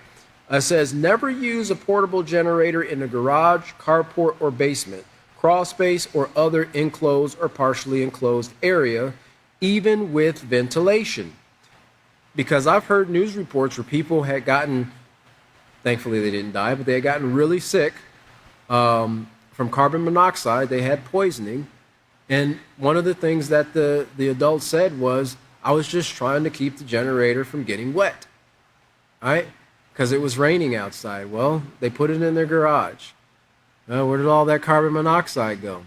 It says, never use a portable generator in a garage, carport, or basement, crawl space, or other enclosed or partially enclosed area, even with ventilation. Because I've heard news reports where people had gotten, thankfully they didn't die, but they had gotten really sick from carbon monoxide. They had poisoning. And one of the things that the adult said was, I was just trying to keep the generator from getting wet, right? Because it was raining outside. Well, they put it in their garage. Where did all that carbon monoxide go?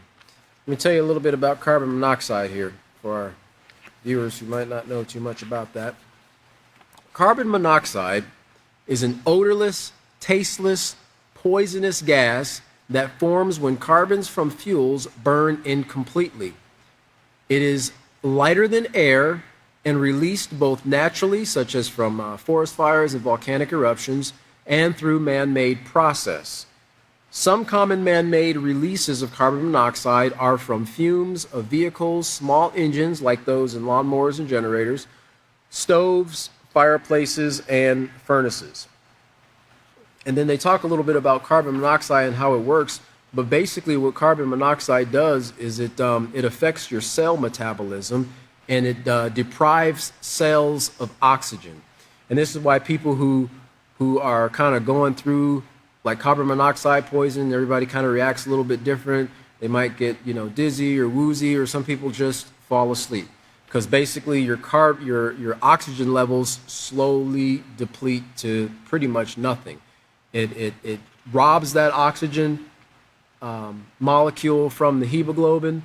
Let me tell you a little bit about carbon monoxide here for our viewers who might not know too much about that. Carbon monoxide is an odorless, tasteless, poisonous gas that forms when carbons from fuels burn incompletely. It is lighter than air and released both naturally, such as from forest fires and volcanic eruptions, and through man-made process. Some common man-made releases of carbon monoxide are from fumes of vehicles, small engines like those in lawnmowers and generators, stoves, fireplaces, and furnaces. And then they talk a little bit about carbon monoxide and how it works, but basically what carbon monoxide does is it affects your cell metabolism, and it deprives cells of oxygen. And this is why people who are kind of going through like carbon monoxide poison, everybody kind of reacts a little bit different. They might get, dizzy or woozy, or some people just fall asleep. Because basically your oxygen levels slowly deplete to pretty much nothing. It robs that oxygen molecule from the hemoglobin,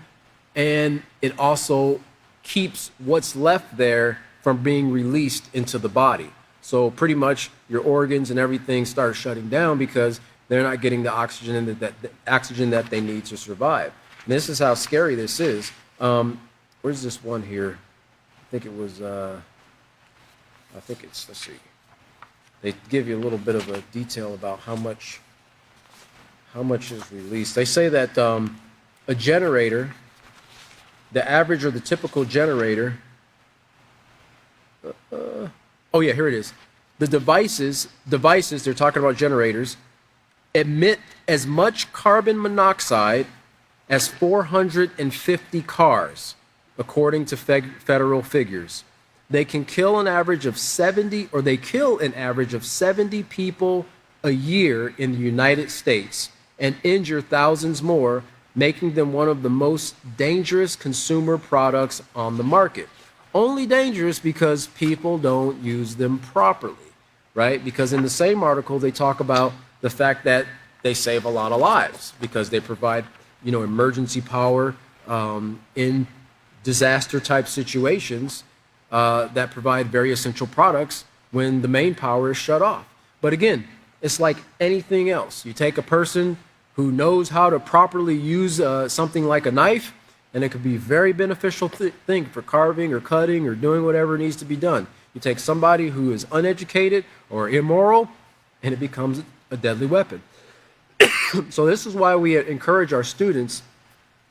and it also keeps what's left there from being released into the body. So pretty much your organs and everything start shutting down because they're not getting the oxygen that they need to survive. And this is how scary this is. Where's this one here? I think it was, let's see. They give you a little bit of a detail about how much is released. They say that a generator, the average or the typical generator, here it is. The devices, they're talking about generators, emit as much carbon monoxide as 450 cars, according to federal figures. They can kill an average of 70 people a year in the United States and injure thousands more, making them one of the most dangerous consumer products on the market. Only dangerous because people don't use them properly, right? Because in the same article, they talk about the fact that they save a lot of lives because they provide, emergency power in disaster type situations that provide very essential products when the main power is shut off. But again, it's like anything else. You take a person who knows how to properly use something like a knife, and it could be a very beneficial thing for carving or cutting or doing whatever needs to be done. You take somebody who is uneducated or immoral, and it becomes a deadly weapon. So this is why we encourage our students,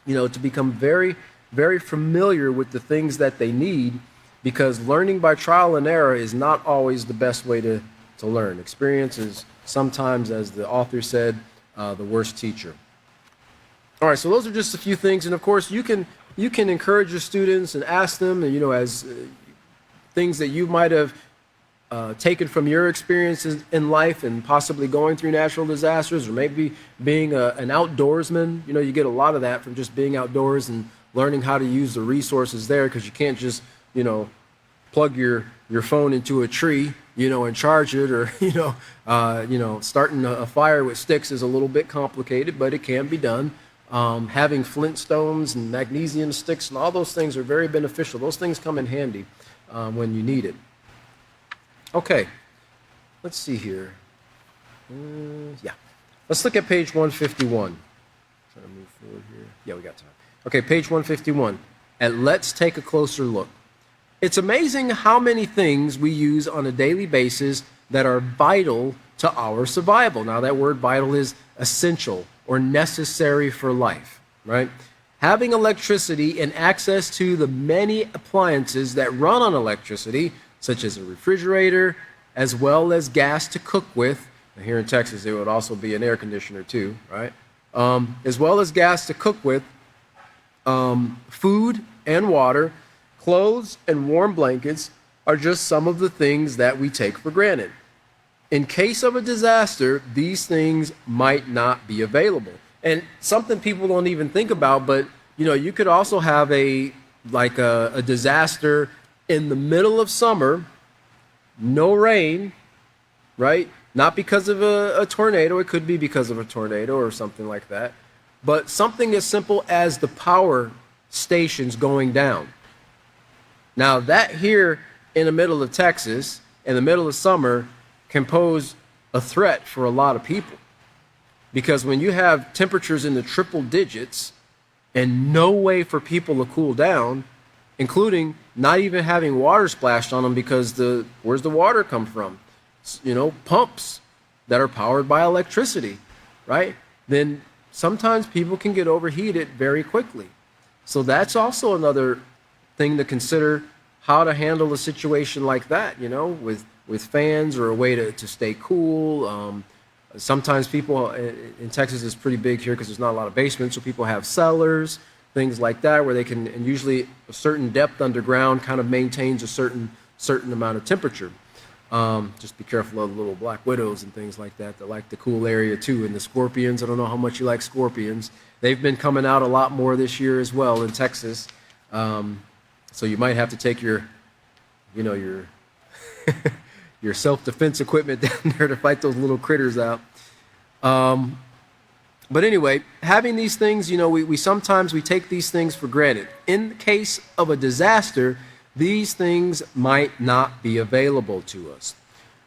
to become very, very familiar with the things that they need, because learning by trial and error is not always the best way to learn. Experience is sometimes, as the author said, the worst teacher. All right, so those are just a few things, and of course you can encourage your students and ask them, as things that you might have taken from your experiences in life and possibly going through natural disasters, or maybe being an outdoorsman. You get a lot of that from just being outdoors and learning how to use the resources there, because you can't just plug your phone into a tree, and charge it, or starting a fire with sticks is a little bit complicated, but it can be done. Having flintstones and magnesium sticks and all those things are very beneficial. Those things come in handy when you need it. Okay, let's see here. Let's look at page 151. Try to move forward here. Yeah, we got time. Okay, page 151. And let's take a closer look. It's amazing how many things we use on a daily basis that are vital to our survival. Now, that word vital is essential or necessary for life, right? Having electricity and access to the many appliances that run on electricity, such as a refrigerator, as well as gas to cook with. Here in Texas, it would also be an air conditioner too, right? As well as gas to cook with, food and water, clothes and warm blankets are just some of the things that we take for granted. In case of a disaster, these things might not be available. And something people don't even think about, but you could also have a disaster in the middle of summer, no rain, right? Not because of a tornado. It could be because of a tornado or something like that. But something as simple as the power stations going down. Now, that here in the middle of Texas, in the middle of summer, can pose a threat for a lot of people. Because when you have temperatures in the triple digits and no way for people to cool down, including not even having water splashed on them because where's the water come from? Pumps that are powered by electricity, right? Then sometimes people can get overheated very quickly. So that's also another thing to consider, how to handle a situation like that, with fans or a way to stay cool. Sometimes people in Texas is pretty big here because there's not a lot of basements, so people have cellars, things like that, where they can, and usually a certain depth underground kind of maintains a certain amount of temperature. Just be careful of the little black widows and things like that like the cool area too. And the scorpions, I don't know how much you like scorpions. They've been coming out a lot more this year as well in Texas. So you might have to take your your self-defense equipment down there to fight those little critters out. But anyway, having these things, we sometimes take these things for granted. In the case of a disaster, these things might not be available to us.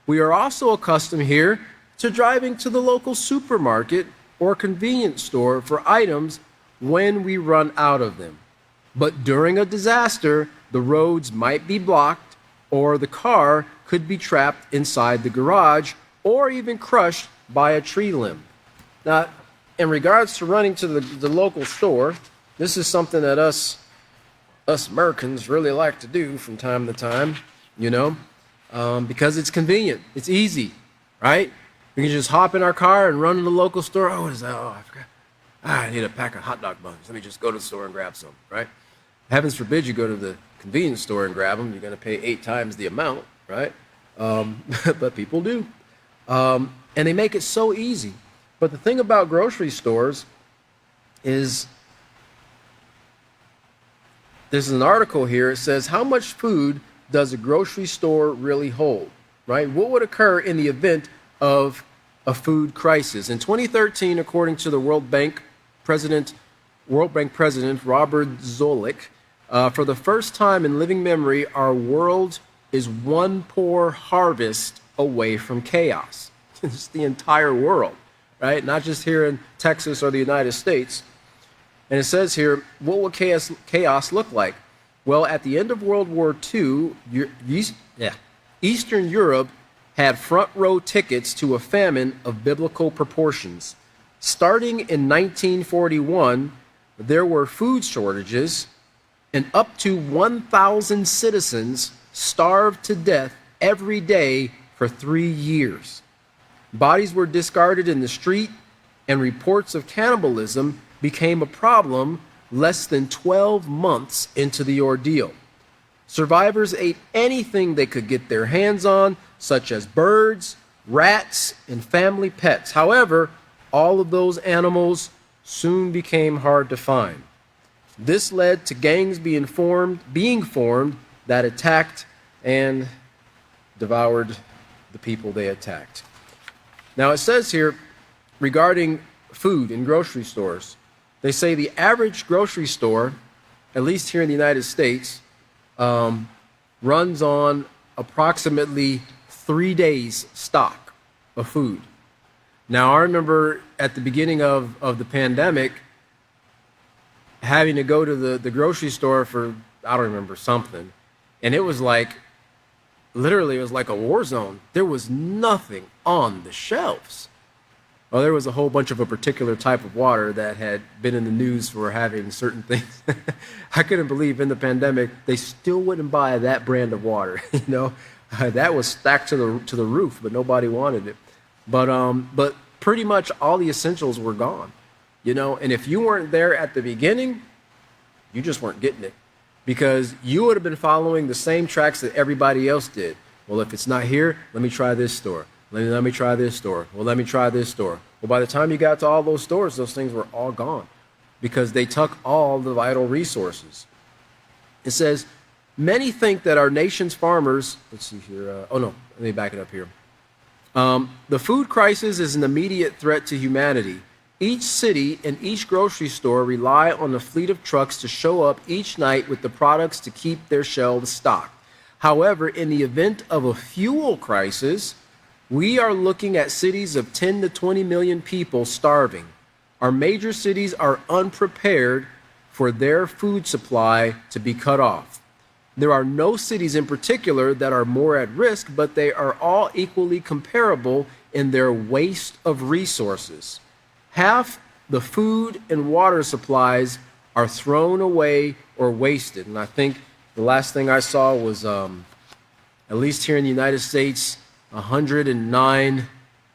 We are also accustomed here to driving to the local supermarket or convenience store for items when we run out of them. But during a disaster, the roads might be blocked, or the car could be trapped inside the garage, or even crushed by a tree limb. Now, in regards to running to the local store, this is something that us Americans really like to do from time to time, because it's convenient. It's easy, right? We can just hop in our car and run to the local store. Oh, what is that? Oh, I forgot. I need a pack of hot dog buns. Let me just go to the store and grab some, right? Heavens forbid you go to the convenience store and grab them. You're going to pay 8 times the amount, right? But people do. And they make it so easy. But the thing about grocery stores is, there's an article here. It says, how much food does a grocery store really hold, right? What would occur in the event of a food crisis? In 2013, according to the World Bank President Robert Zoellick, for the first time in living memory, our world is one poor harvest away from chaos. It's the entire world, right? Not just here in Texas or the United States. And it says here, what will chaos look like? Well, at the end of World War II, Eastern Europe had front row tickets to a famine of biblical proportions. Starting in 1941, there were food shortages, and up to 1,000 citizens starved to death every day for 3 years. Bodies were discarded in the street, and reports of cannibalism became a problem less than 12 months into the ordeal. Survivors ate anything they could get their hands on, such as birds, rats, and family pets. However, all of those animals soon became hard to find. This led to gangs being formed that attacked and devoured the people they attacked. Now it says here regarding food in grocery stores, they say the average grocery store, at least here in the United States, runs on approximately 3 days stock of food. Now, I remember at the beginning of the pandemic having to go to the grocery store for, I don't remember, something. And it was like, literally, it was like a war zone. There was nothing on the shelves. Well, there was a whole bunch of a particular type of water that had been in the news for having certain things. I couldn't believe in the pandemic they still wouldn't buy that brand of water. That was stacked to the roof, but nobody wanted it. But pretty much all the essentials were gone. And if you weren't there at the beginning, you just weren't getting it, because you would have been following the same tracks that everybody else did. Well, if it's not here, let me try this store. Let me try this store. Well, let me try this store. Well, by the time you got to all those stores, those things were all gone because they took all the vital resources. It says, many think that our nation's farmers, let's see here. Let me back it up here. The food crisis is an immediate threat to humanity. Each city and each grocery store rely on a fleet of trucks to show up each night with the products to keep their shelves stocked. However, in the event of a fuel crisis, we are looking at cities of 10 to 20 million people starving. Our major cities are unprepared for their food supply to be cut off. There are no cities in particular that are more at risk, but they are all equally comparable in their waste of resources. Half the food and water supplies are thrown away or wasted. And I think the last thing I saw was, at least here in the United States, 109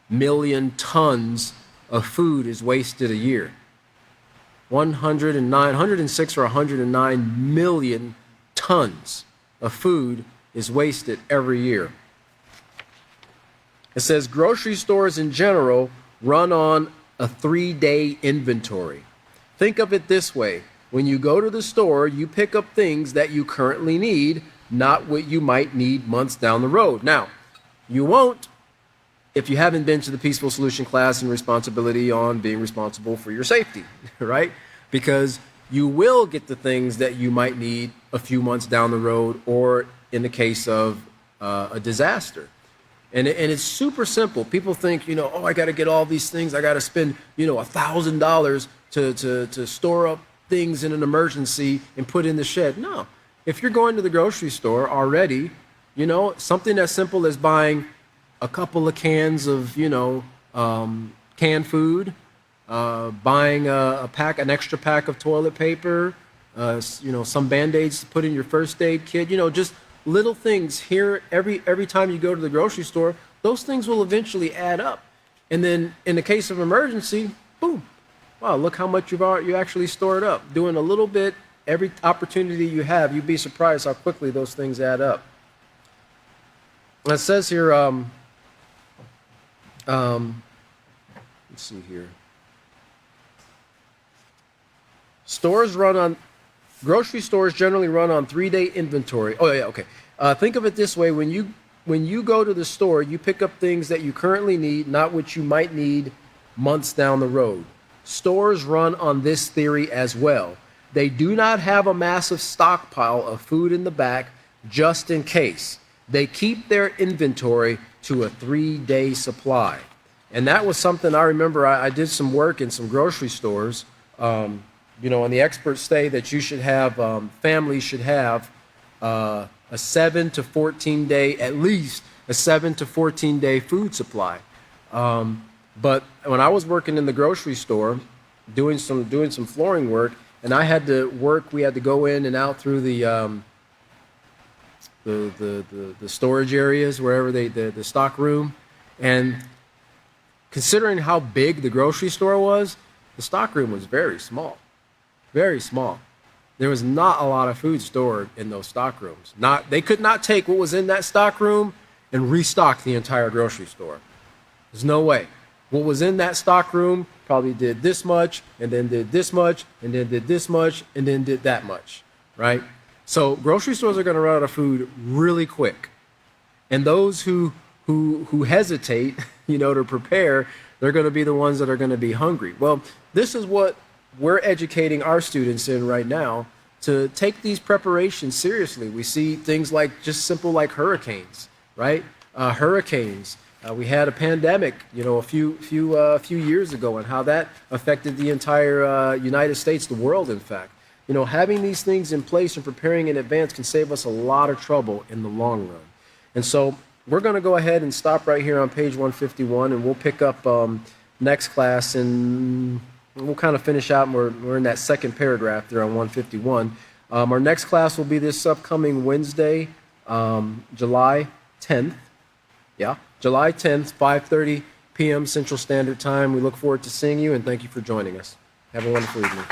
million tons of food is wasted a year. 106 or 109 million tons of food is wasted every year. It says grocery stores in general run on a 3-day inventory. Think of it this way. When you go to the store, you pick up things that you currently need, not what you might need months down the road. Now, you won't if you haven't been to the Peaceful Solution class and responsibility on being responsible for your safety, right? Because you will get the things that you might need a few months down the road, or in the case of a disaster. And it's super simple. People think, I got to get all these things. I got to spend, $1,000 to store up things in an emergency and put in the shed. No. If you're going to the grocery store already, something as simple as buying a couple of cans of, canned food, buying an extra pack of toilet paper, some Band-Aids to put in your first aid kit, just little things here every time you go to the grocery store. Those things will eventually add up. And then in the case of emergency, boom, wow, look how much you actually stored up. Doing a little bit every opportunity you have, you'd be surprised how quickly those things add up. It says here, let's see here. Grocery stores generally run on 3-day inventory. Oh, yeah, okay. Think of it this way. When you go to the store, you pick up things that you currently need, not what you might need months down the road. Stores run on this theory as well. They do not have a massive stockpile of food in the back just in case. They keep their inventory to a 3-day supply. And that was something I remember. I did some work in some grocery stores. And the experts say that you should have, families should have a 7 to 14 day, at least a 7 to 14 day food supply. But when I was working in the grocery store, doing some flooring work, and we had to go in and out through the storage areas, wherever the stock room. And considering how big the grocery store was, the stock room was very small. Very small. There was not a lot of food stored in those stock rooms. They could not take what was in that stock room and restock the entire grocery store. There's no way. What was in that stock room probably did this much, and then did this much, and then did this much, and then did that much, right? So grocery stores are going to run out of food really quick. And those who hesitate, to prepare, they're going to be the ones that are going to be hungry. Well, this is what we're educating our students in right now, to take these preparations seriously. We see things like just simple like hurricanes, right? Hurricanes. We had a pandemic, a few years ago, and how that affected the entire United States, the world, in fact. You know, having these things in place and preparing in advance can save us a lot of trouble in the long run. And so we're going to go ahead and stop right here on page 151, and we'll pick up next class, and we'll kind of finish out. And we're in that second paragraph there on 151. Our next class will be this upcoming Wednesday, July 10th. Yeah, July 10th, 5:30 p.m. Central Standard Time. We look forward to seeing you, and thank you for joining us. Have a wonderful evening.